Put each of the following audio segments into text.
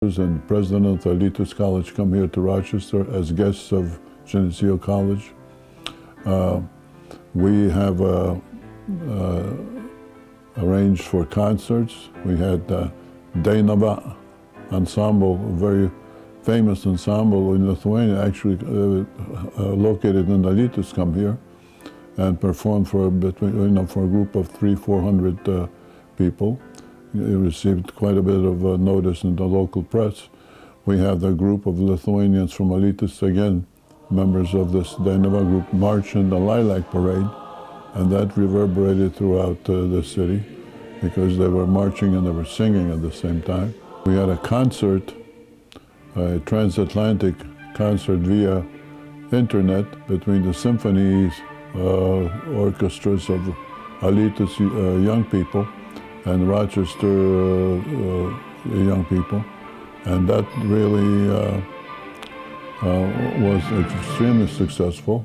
and president of the Elitus College come here to Rochester as guests of Geneseo College. We have arranged for concerts. We had Dainava ensemble, a very famous ensemble in Lithuania, actually located in Elitus, come here and perform for a group of 300-400 people. It received quite a bit of notice in the local press. We have the group of Lithuanians from Elitus, again, members of this Dainava group, march in the Lilac Parade, and that reverberated throughout the city because they were marching and they were singing at the same time. We had a concert, a transatlantic concert via internet between the symphonies orchestras of Elitus young people and Rochester young people, and that really was extremely successful.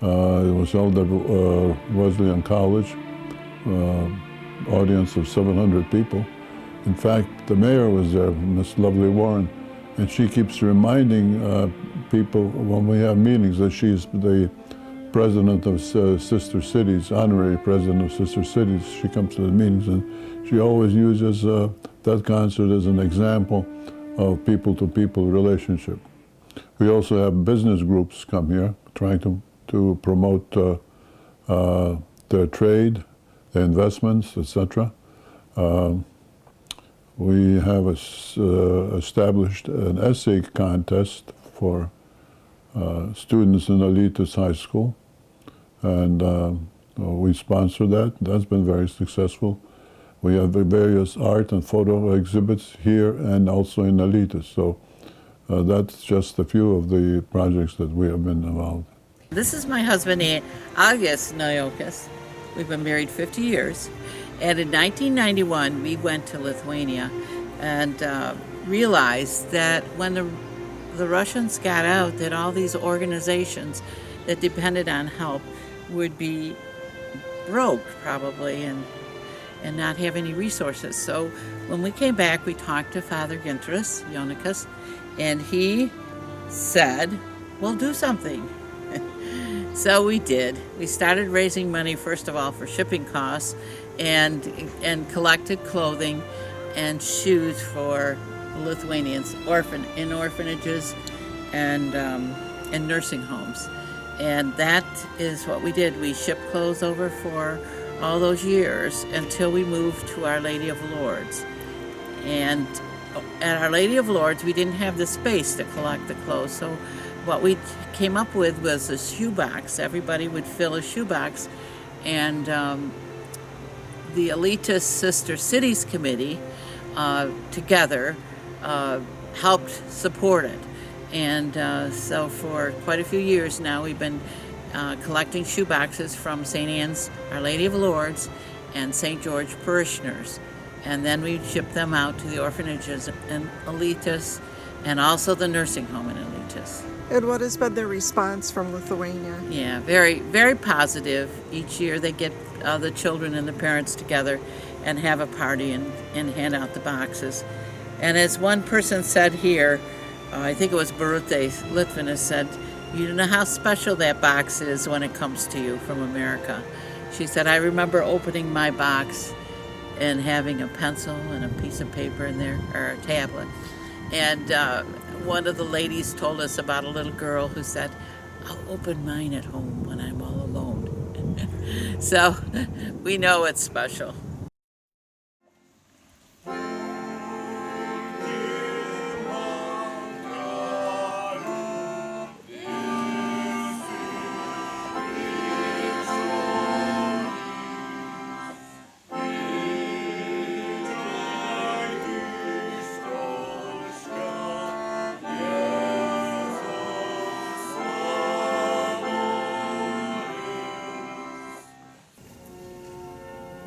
It was held at Wesleyan College, audience of 700 people. In fact, the mayor was there, Miss Lovely Warren, and she keeps reminding people when we have meetings that she's the president of Sister Cities, honorary president of Sister Cities. She comes to the meetings and she always uses that concert as an example of people-to-people relationship. We also have business groups come here trying to promote their trade, their investments, etc. We have established an essay contest for students in Elitus High School, and we sponsor that. That's been very successful. We have various art and photo exhibits here and also in Elitus. So that's just a few of the projects that we have been involved in. This is my husband, August Najokas. We've been married 50 years. And in 1991, we went to Lithuania and realized that when the Russians got out, that all these organizations that depended on help would be broke probably and not have any resources. So when we came back, we talked to Father Gintras, Jonakas, and he said, "We'll do something." So we did. We started raising money, first of all, for shipping costs and collected clothing and shoes for Lithuanians in orphanages and nursing homes. And that is what we did. We shipped clothes over for all those years until we moved to Our Lady of Lourdes. And at Our Lady of Lourdes, we didn't have the space to collect the clothes. So what we came up with was a shoebox. Everybody would fill a shoebox, and the Elitus Sister Cities Committee together helped support it. And so for quite a few years now, we've been collecting shoeboxes from St. Anne's, Our Lady of Lourdes, and St. George parishioners. And then we ship them out to the orphanages in Elitus and also the nursing home in Elitus. And what has been the response from Lithuania? Yeah, very, very positive. Each year they get the children and the parents together and have a party and hand out the boxes. And as one person said here, I think it was Birute Litvinus said, "You know how special that box is when it comes to you from America." She said, "I remember opening my box and having a pencil and a piece of paper in there, or a tablet." And one of the ladies told us about a little girl who said, "I'll open mine at home when I'm all alone." So we know it's special.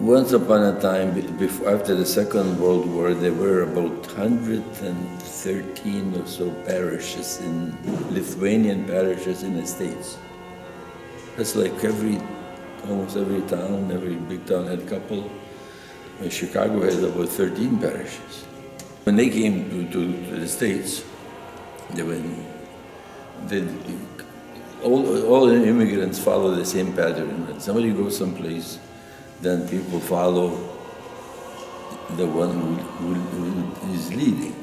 Once upon a time, after the Second World War, there were about 113 or so parishes, Lithuanian parishes in the States. That's like almost every town, every big town had a couple. Chicago has about 13 parishes. When they came to the States, they went, they, all the immigrants follow the same pattern. When somebody goes someplace, then people follow the one who is leading.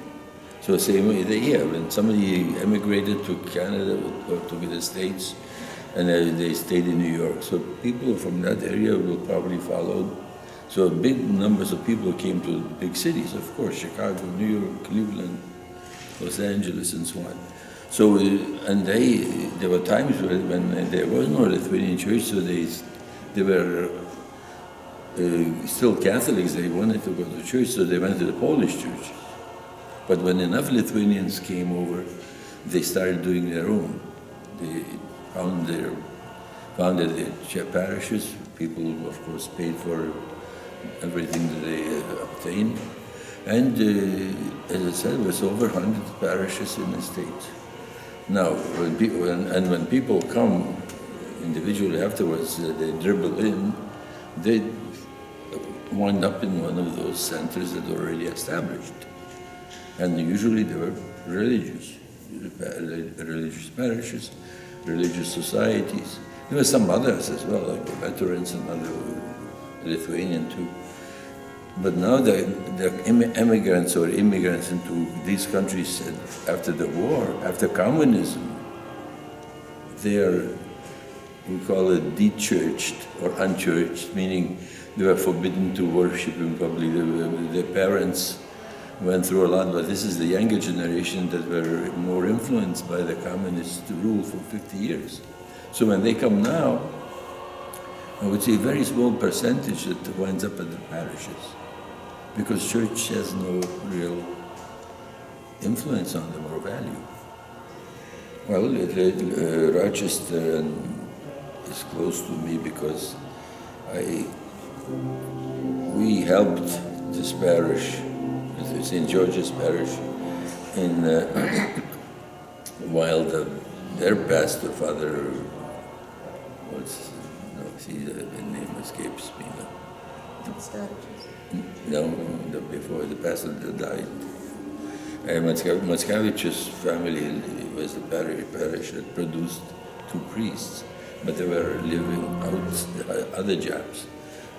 So same way, when somebody emigrated to Canada or to the States, and they stayed in New York, so people from that area will probably follow. So big numbers of people came to big cities, of course, Chicago, New York, Cleveland, Los Angeles, and so on. So, and there were times when there was no Lithuanian church, so they were still Catholics. They wanted to go to church, so they went to the Polish church. But when enough Lithuanians came over, they started doing their own. They founded their parishes. People, of course, paid for everything that they obtained. And as I said, it was over 100 parishes in the States. Now, when people come individually afterwards, they dribble in, they wind up in one of those centers that are already established. And usually they were religious parishes, religious societies. There were some others as well, like the veterans and other Lithuanian too. But now the immigrants or immigrants into these countries after the war, after communism, they are, we call it de-churched or unchurched, meaning they were forbidden to worship in public. Their parents went through a lot, but this is the younger generation that were more influenced by the communist rule for 50 years. So when they come now, I would say a very small percentage that winds up at the parishes, because church has no real influence on them or value. Well, Rochester is close to me because we helped this parish, St. George's Parish, in while their pastor, Father, the name escapes me now. No, before the pastor that died. Mackavich's family was the parish that produced 2 priests, but they were living out other jobs.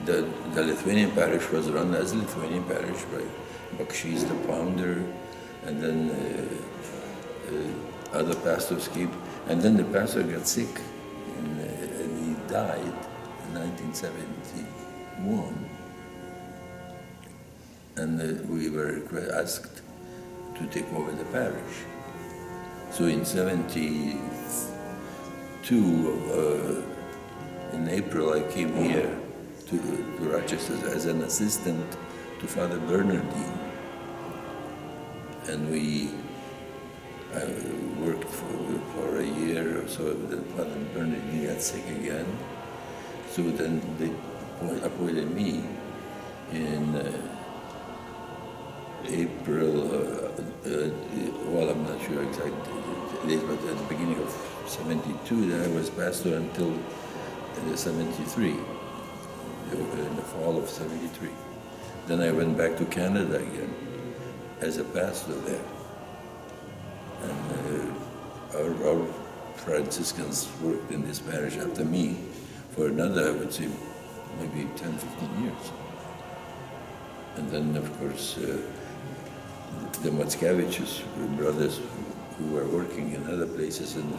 The Lithuanian parish was run as a Lithuanian parish by Bakshis, the founder, and then other pastors came. And then the pastor got sick, and he died in 1971. And we were asked to take over the parish. So in 72, in April, I came here to Rochester as an assistant to Father Bernardine. And I worked for a year or so, then Father Bernardine got sick again. So then they appointed me in April, well, I'm not sure exact date, but at the beginning of 72, then I was pastor until 73, in the fall of 73. Then I went back to Canada again as a pastor there. And our Franciscans worked in this parish after me for another, I would say, maybe 10, 15 years. And then, of course, the Mackavich's brothers who were working in other places and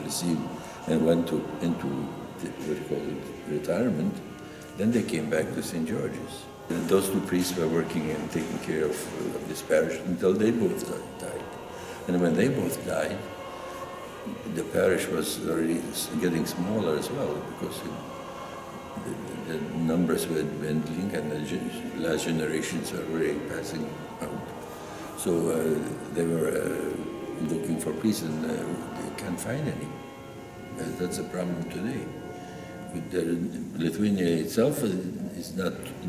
went into what you call it, retirement, then they came back to St. George's. And those 2 priests were working and taking care of this parish until they both died. And when they both died, the parish was already getting smaller as well, because the numbers were dwindling and the last generations were already passing out. So they were looking for priests, and they can't find any. That's a problem today. Lithuania itself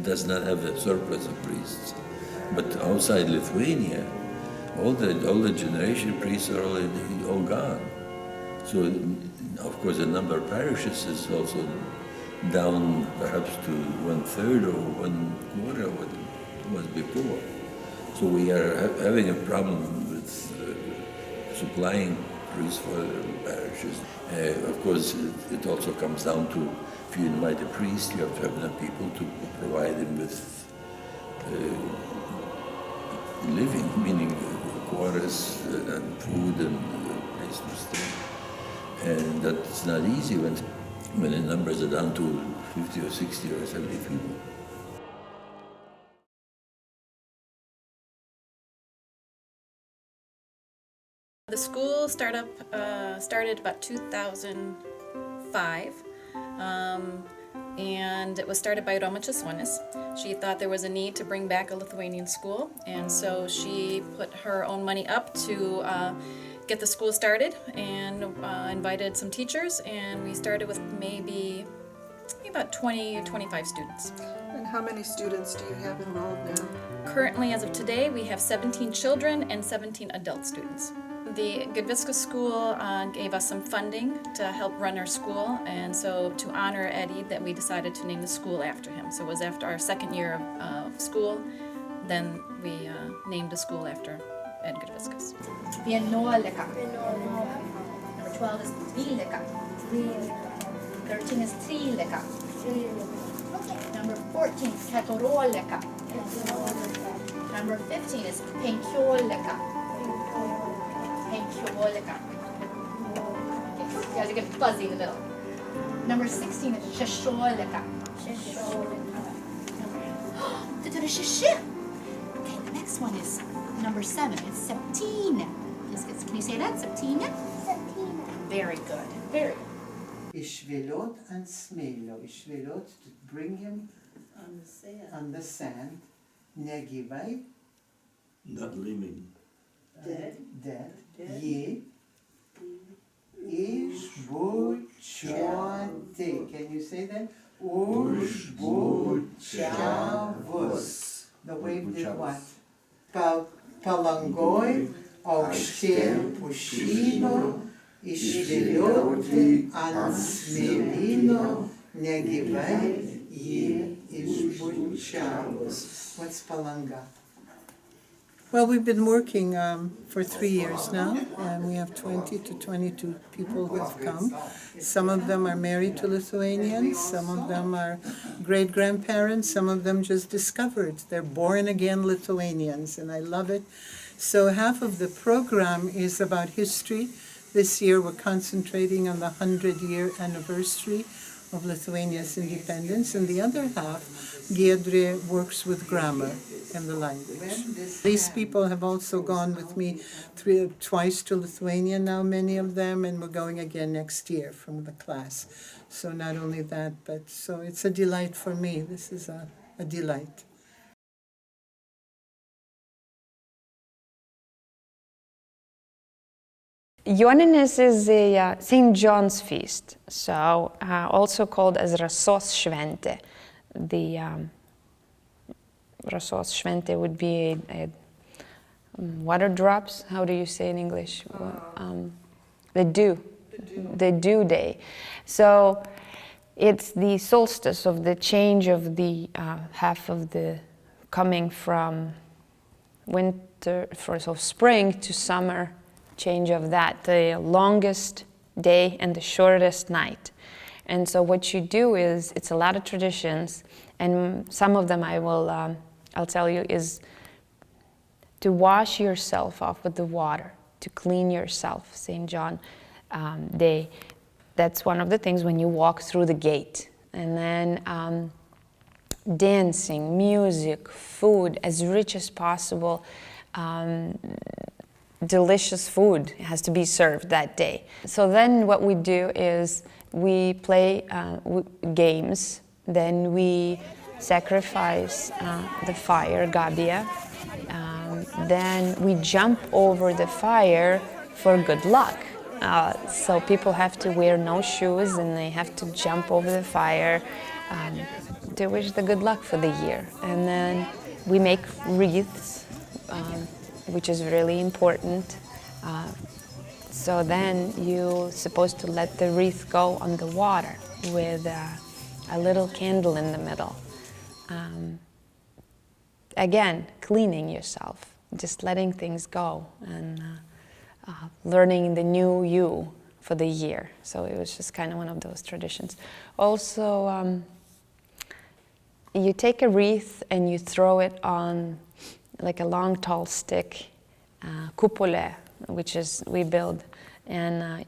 does not have a surplus of priests, but outside Lithuania, all the generation priests are all gone. So, of course, the number of parishes is also down perhaps to 1/3 or 1/4 what it was before. So we are having a problem with supplying priests for parishes. Of course, it also comes down to, if you invite a priest, you have to have enough people to provide him with living, meaning quarters and food and place to stay. And that's not easy when the numbers are down to 50 or 60 or 70 people. The school started about 2005, and it was started by Rochester Lithuanians. She thought there was a need to bring back a Lithuanian school, and so she put her own money up to get the school started and invited some teachers, and we started with maybe about 20 or 25 students. And how many students do you have enrolled now? Currently, as of today, we have 17 children and 17 adult students. The Gudviska School gave us some funding to help run our school, and so to honor Eddie, that we decided to name the school after him. So it was after our second year of school, then we named the school after Ed Gudviskas. Pianoleka. Number 12 is Trileka. 13 is Trileka. Number 14 is Katoroleka. Number 15 is Penkioleka. Penkioleka. You guys are getting fuzzy in the middle. Number 16 is Shesholeka. Okay, the next one is number 7. It's Septina. Can you say that? Septina? Septina. Very good. Very good. Ishvelot and Smelo. Ishvelot to bring him on the sand. Negivai. Not living. Dead. Ye. Ishbuchante. Can you say that? Ushbuchavus. The wave did what? Palangoi. Aukštel pušino. Išvilioti ant smėlyno, negyvai jį išbučiavus. What's Palanga? Well, we've been working for 3 years now, and we have 20 to 22 people who have come. Some of them are married to Lithuanians, some of them are great-grandparents, some of them just discovered. They're born-again Lithuanians, and I love it. So half of the program is about history. This year we're concentrating on the 100-year anniversary of Lithuania's independence, and the other half, Giedre works with grammar and the language. These people have also gone with me twice to Lithuania now, many of them, and we're going again next year from the class. So not only that, but so it's a delight for me. This is a delight. Joninės is a St. John's feast, so also called as Rasos Šventė. The Rasos Šventė would be a water drops. How do you say in English? The dew day. So it's the solstice of the change of the half of the coming from winter, so spring to summer. Change of that, the longest day and the shortest night. And so what you do is, it's a lot of traditions, and some of them I'll tell you, is to wash yourself off with the water, to clean yourself, St. John Day. That's one of the things when you walk through the gate. And then dancing, music, food, as rich as possible. Delicious food has to be served that day. So then what we do is we play games, then we sacrifice the fire, Gabia, then we jump over the fire for good luck. So people have to wear no shoes and they have to jump over the fire to wish the good luck for the year. And then we make wreaths, which is really important. So then you're supposed to let the wreath go on the water with a little candle in the middle. again, cleaning yourself, just letting things go and learning the new you for the year. So it was just kind of one of those traditions. Also, you take a wreath and you throw it on like a long, tall stick, kupole, which is we build, and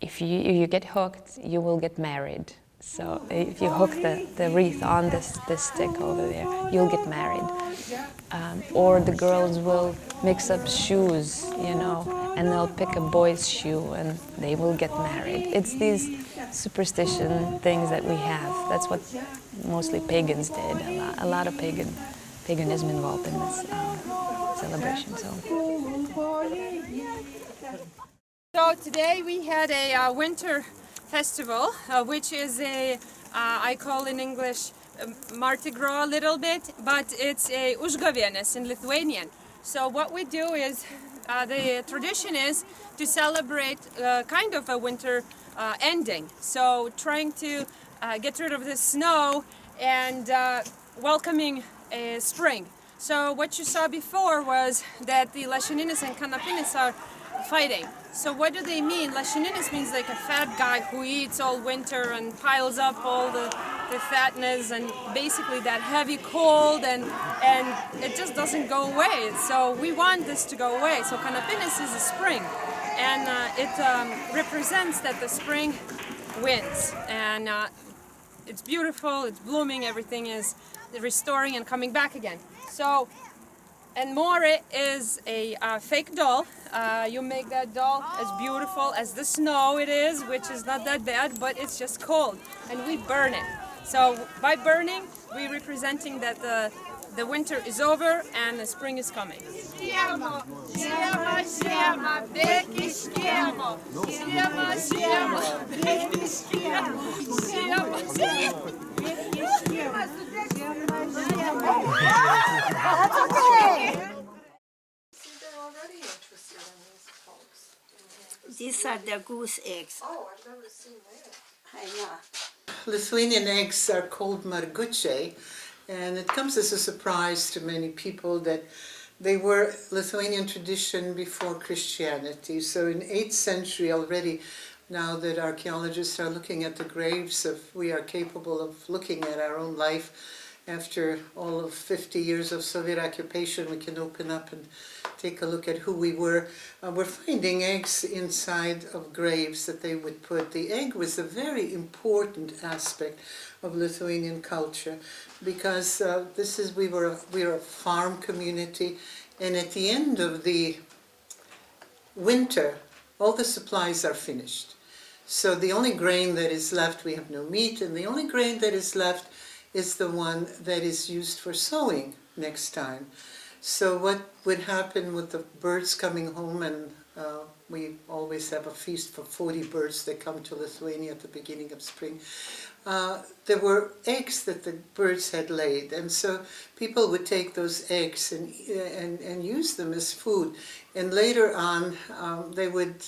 if you get hooked, you will get married. So if you hook the wreath on this stick over there, you'll get married. Or the girls will mix up shoes, you know, and they'll pick a boy's shoe and they will get married. It's these superstition things that we have. That's what mostly pagans did. A lot of paganism involved in this celebration. So today we had a winter festival, which is I call in English Mardi Gras a little bit, but it's a Užgavėnes in Lithuanian. So what we do is, the tradition is to celebrate kind of a winter ending. So trying to get rid of the snow and welcoming spring. So what you saw before was that the Lašininis and Kanapinis are fighting. So what do they mean? Lašininis means like a fat guy who eats all winter and piles up all the fatness and basically that heavy cold and it just doesn't go away. So we want this to go away. So Kanapinis is a spring and it represents that the spring wins and it's beautiful, it's blooming, everything is restoring and coming back again. So, and More is a fake doll. You make that doll as beautiful as the snow it is, which is not that bad, but it's just cold, and we burn it. So by burning, we're representing that the winter is over and the spring is coming. That's okay. See, they're already interested in these folks. These are the goose eggs. Oh, I've never seen that. Yeah. Lithuanian eggs are called margučiai, and it comes as a surprise to many people that they were Lithuanian tradition before Christianity. So in 8th century already, now that archaeologists are looking at the graves we are capable of looking at our own life. After all of 50 years of Soviet occupation, we can open up and take a look at who we were. We're finding eggs inside of graves that they would put. The egg was a very important aspect of Lithuanian culture because we were a farm community, and at the end of the winter, all the supplies are finished. So the only grain that is left, we have no meat, and the only grain that is left is the one that is used for sowing next time. So what would happen with the birds coming home, and we always have a feast for 40 birds that come to Lithuania at the beginning of spring. There were eggs that the birds had laid, and so people would take those eggs and use them as food. And later on, they would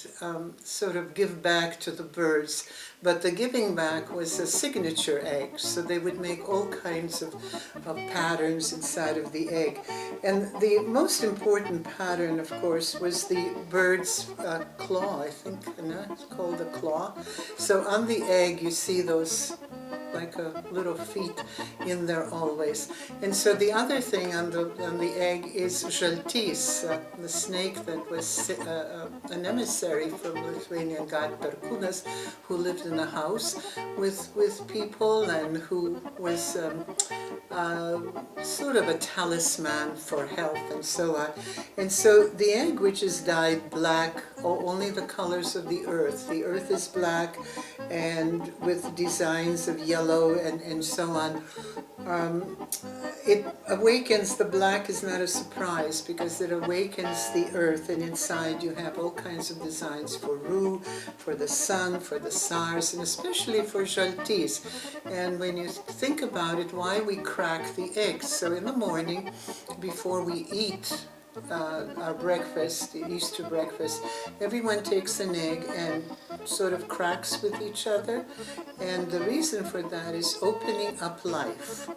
sort of give back to the birds. But the giving back was a signature egg, so they would make all kinds of patterns inside of the egg. And the most important pattern, of course, was the bird's claw, I think, it's called a claw. So on the egg, you see those like a little feet in there always. And so the other thing on the egg is žaltys, the snake that was an emissary from Lithuanian god Perkūnas, who lived in a house with people and who was sort of a talisman for health and so on. And so the egg, which is dyed black, only the colors of the earth. The earth is black and with designs of yellow and so on. It awakens, the black is not a surprise because it awakens the earth, and inside you have all kinds of designs for Ru, for the sun, for the stars, and especially for žaltys. And when you think about it, why we crack the eggs. So in the morning, before we eat our breakfast, the Easter breakfast, everyone takes an egg and sort of cracks with each other. And the reason for that is opening up life.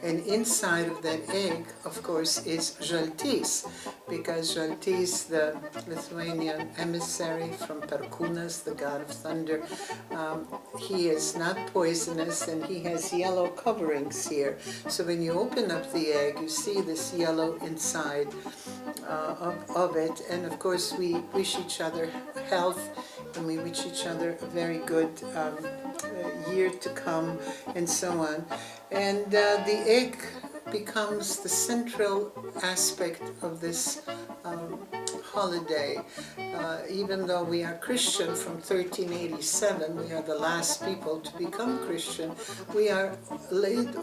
And inside of that egg, of course, is Žaltys, because Žaltys, the Lithuanian emissary from Perkūnas, the god of thunder, he is not poisonous and he has yellow coverings here. So when you open up the egg, you see this yellow inside of it. And of course, we wish each other health and we wish each other a very good year to come and so on. And the egg becomes the central aspect of this holiday. Even though we are Christian from 1387, we are the last people to become Christian, we are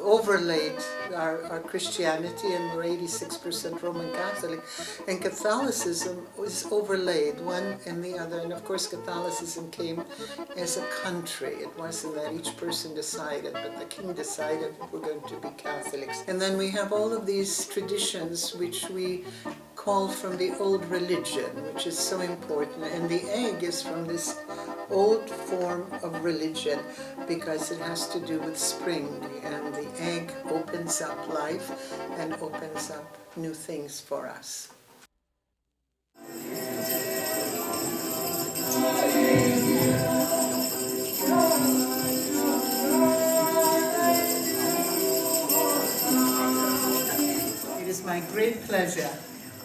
overlaid our Christianity, and we're 86% Roman Catholic, and Catholicism is overlaid, one and the other. And of course Catholicism came as a country. It wasn't that each person decided, but the king decided we're going to be Catholics. And then we have all of these traditions which we call from the old religion, which is so important. And the egg is from this old form of religion because it has to do with spring, and the egg opens up life and opens up new things for us. It is my great pleasure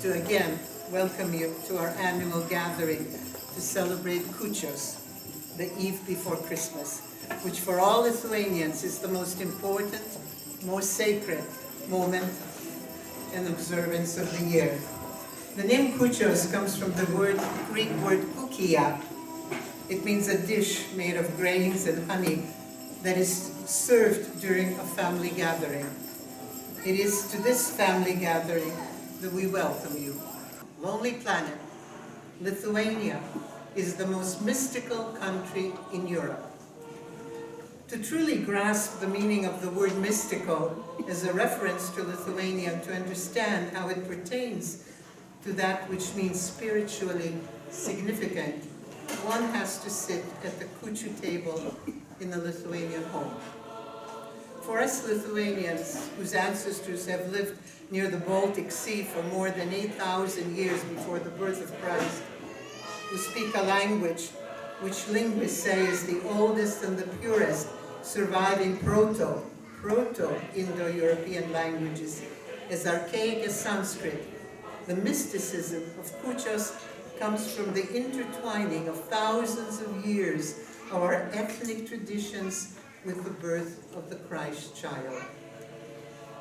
to again welcome you to our annual gathering to celebrate Kūčios, the eve before Christmas, which for all Lithuanians is the most important, most sacred moment and observance of the year. The name Kūčios comes from the Greek word kūkia. It means a dish made of grains and honey that is served during a family gathering. It is to this family gathering that we welcome you. Lonely planet, Lithuania is the most mystical country in Europe. To truly grasp the meaning of the word mystical as a reference to Lithuania, to understand how it pertains to that which means spiritually significant, one has to sit at the kūčių table in the Lithuanian home. For us Lithuanians, whose ancestors have lived near the Baltic Sea for more than 8,000 years before the birth of Christ, who speak a language which linguists say is the oldest and the purest surviving proto-Indo-European languages, as archaic as Sanskrit, the mysticism of Kūčios comes from the intertwining of thousands of years of our ethnic traditions with the birth of the Christ child.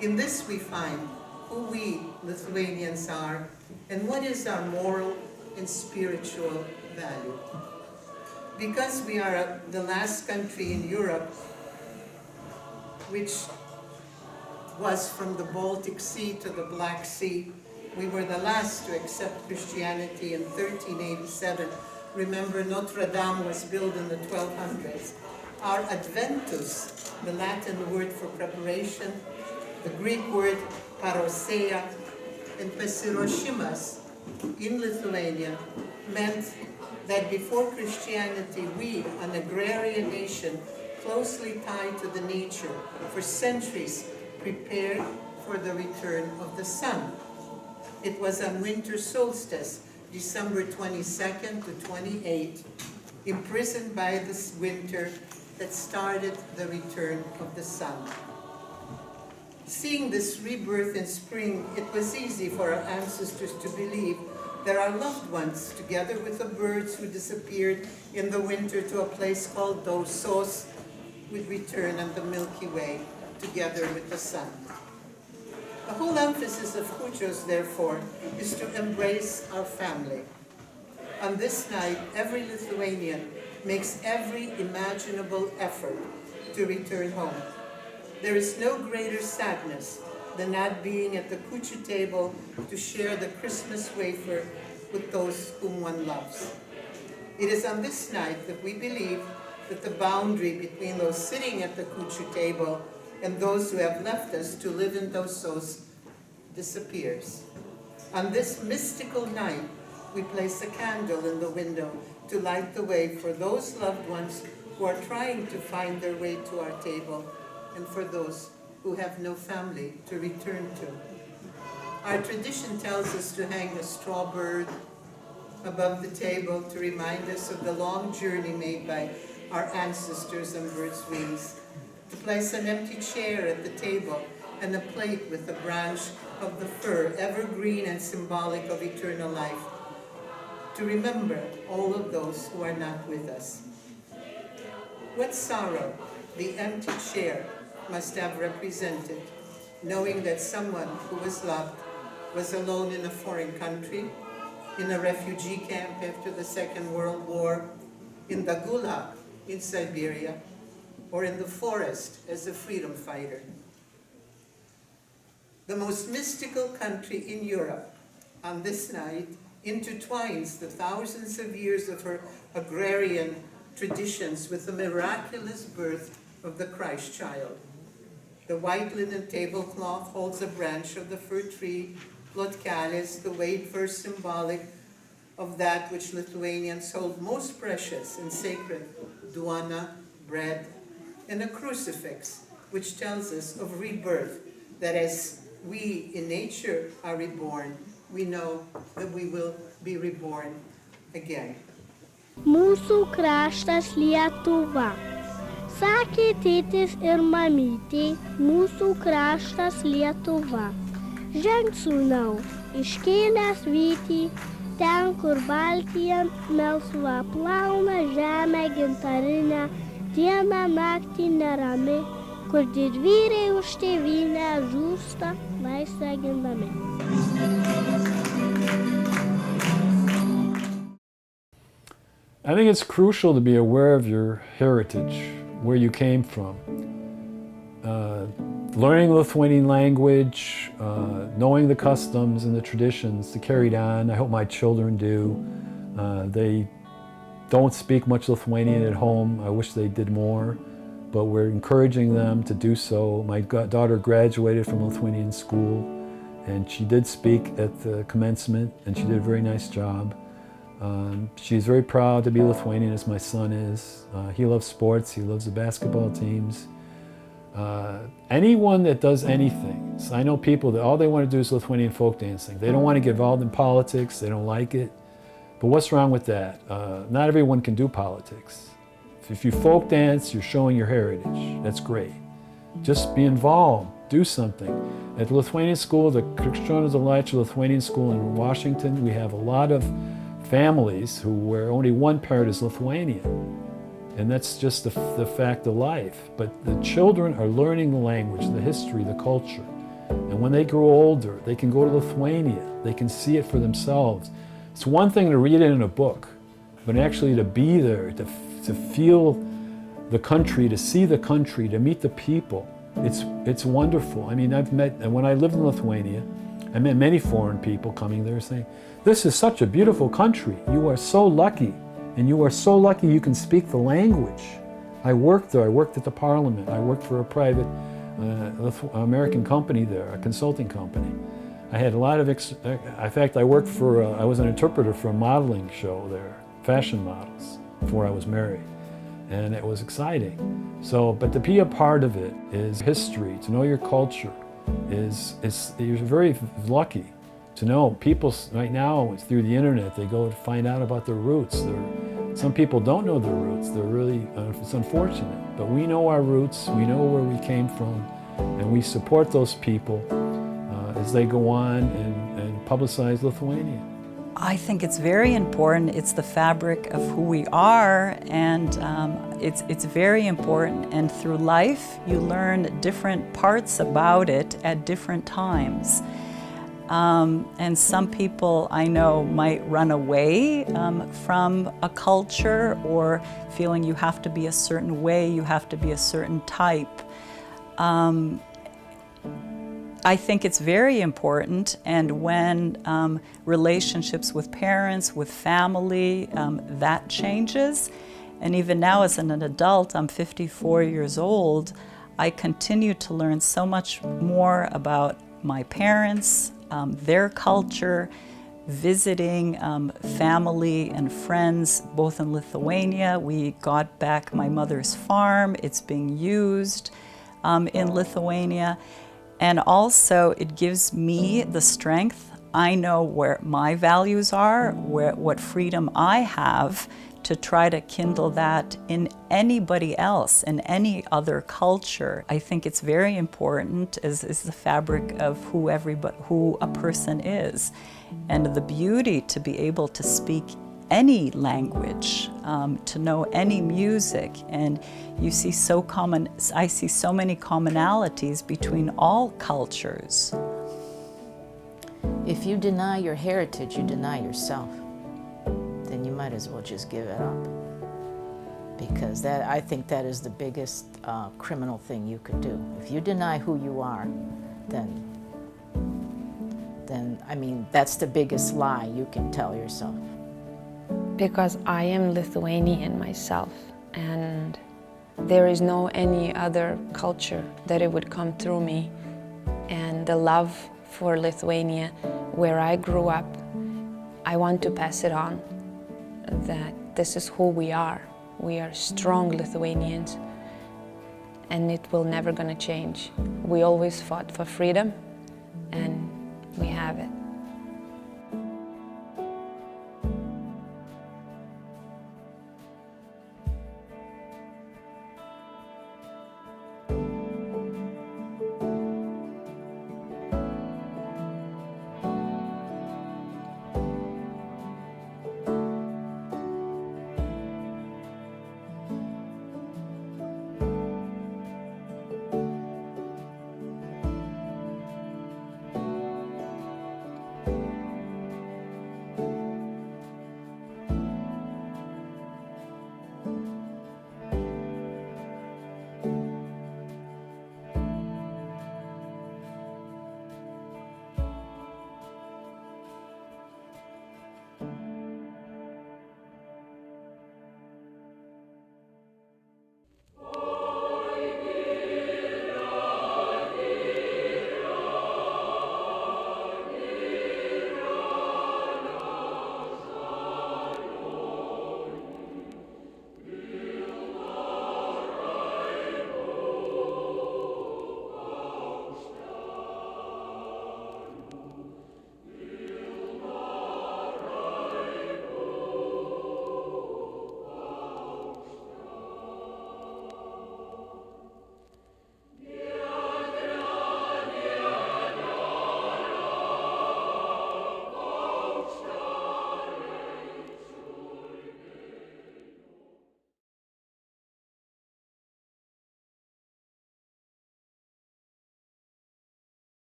In this we find who we Lithuanians are and what is our moral and spiritual value. Because we are the last country in Europe which was from the Baltic Sea to the Black Sea, we were the last to accept Christianity in 1387. Remember, Notre Dame was built in the 1200s. Our Adventus, the Latin word for preparation, the Greek word parousia, and pasiroshimas in Lithuania meant that before Christianity, we, an agrarian nation, closely tied to the nature, for centuries prepared for the return of the sun. It was on winter solstice, December 22nd to 28th, imprisoned by this winter, that started the return of the sun. Seeing this rebirth in spring, it was easy for our ancestors to believe that our loved ones, together with the birds who disappeared in the winter to a place called Dosos, would return on the Milky Way together with the sun. The whole emphasis of Kūčios, therefore, is to embrace our family. On this night, every Lithuanian makes every imaginable effort to return home. There is no greater sadness than not being at the kūčių table to share the Christmas wafer with those whom one loves. It is on this night that we believe that the boundary between those sitting at the kūčių table and those who have left us to live in Dosos disappears. On this mystical night, we place a candle in the window to light the way for those loved ones who are trying to find their way to our table, and for those who have no family to return to. Our tradition tells us to hang a straw bird above the table to remind us of the long journey made by our ancestors on birds' wings, to place an empty chair at the table and a plate with a branch of the fir, evergreen and symbolic of eternal life, to remember all of those who are not with us. What sorrow the empty chair must have represented, knowing that someone who was loved was alone in a foreign country, in a refugee camp after the Second World War, in the Gulag in Siberia, or in the forest as a freedom fighter. The most mystical country in Europe, on this night, intertwines the thousands of years of her agrarian traditions with the miraculous birth of the Christ child. The white linen tablecloth holds a branch of the fir tree, Plotkelis, the wafer symbolic of that which Lithuanians hold most precious and sacred, duana, bread, and a crucifix, which tells us of rebirth, that as we in nature are reborn, we know that we will be reborn again. Mūsų kraštas Lietuva. Sakė tėtis ir mamytė, mūsų kraštas Lietuva. Ženk sūnau, iškėlęs vytį, ten, kur Baltija melsva plauna žemę gintarinę, dieną naktį nerami, kur didvyriai už tėvynę žūsta laisvę gindami. I think it's crucial to be aware of your heritage, where you came from. Learning Lithuanian language, knowing the customs and the traditions to carry it on. I hope my children do. They don't speak much Lithuanian at home. I wish they did more, but we're encouraging them to do so. My daughter graduated from Lithuanian school, and she did speak at the commencement, and she did a very nice job. She's very proud to be Lithuanian, as my son is. He loves sports, he loves the basketball teams. Anyone that does anything, so I know people that all they want to do is Lithuanian folk dancing. They don't want to get involved in politics, they don't like it. But what's wrong with that? Not everyone can do politics. If you folk dance, you're showing your heritage. That's great. Just be involved, do something. At the Lithuanian school, the Krikščionys Dalaičių Lithuanian school in Washington, we have a lot of families where only one parent is Lithuanian. And that's just the fact of life. But the children are learning the language, the history, the culture. And when they grow older, they can go to Lithuania. They can see it for themselves. It's one thing to read it in a book, but actually to be there, to feel the country, to see the country, to meet the people. It's wonderful. I mean, when I lived in Lithuania, I met many foreign people coming there saying, "This is such a beautiful country. You are so lucky. And you are so lucky you can speak the language." I worked there. I worked at the parliament. I worked for a private American company there, a consulting company. I had a lot of, in fact, I was an interpreter for a modeling show there, fashion models, before I was married. And it was exciting. So, but to be a part of it is history, to know your culture you're very lucky to know. People right now, through the internet, they go to find out about their roots. Some people don't know their roots. It's unfortunate. But we know our roots, we know where we came from, and we support those people as they go on and publicize Lithuania. I think it's very important. It's the fabric of who we are, and it's very important. And through life, you learn different parts about it at different times. And some people I know might run away from a culture, or feeling you have to be a certain way, you have to be a certain type. I think it's very important, and when relationships with parents, with family, that changes. And even now as an adult, I'm 54 years old, I continue to learn so much more about my parents, their culture, visiting family and friends both in Lithuania. We got back my mother's farm. It's being used in Lithuania. And also it gives me the strength. I know where my values are, what freedom I have to try to kindle that in anybody else, in any other culture. I think it's very important as the fabric of who a person is. And the beauty to be able to speak any language, to know any music. And I see so many commonalities between all cultures. If you deny your heritage, you deny yourself. Then you might as well just give it up. Because I think that is the biggest criminal thing you could do. If you deny who you are, then I mean, that's the biggest lie you can tell yourself. Because I am Lithuanian myself, and there is no any other culture that it would come through me. And the love for Lithuania, where I grew up, I want to pass it on, that this is who we are. We are strong Lithuanians, and it will never gonna change. We always fought for freedom,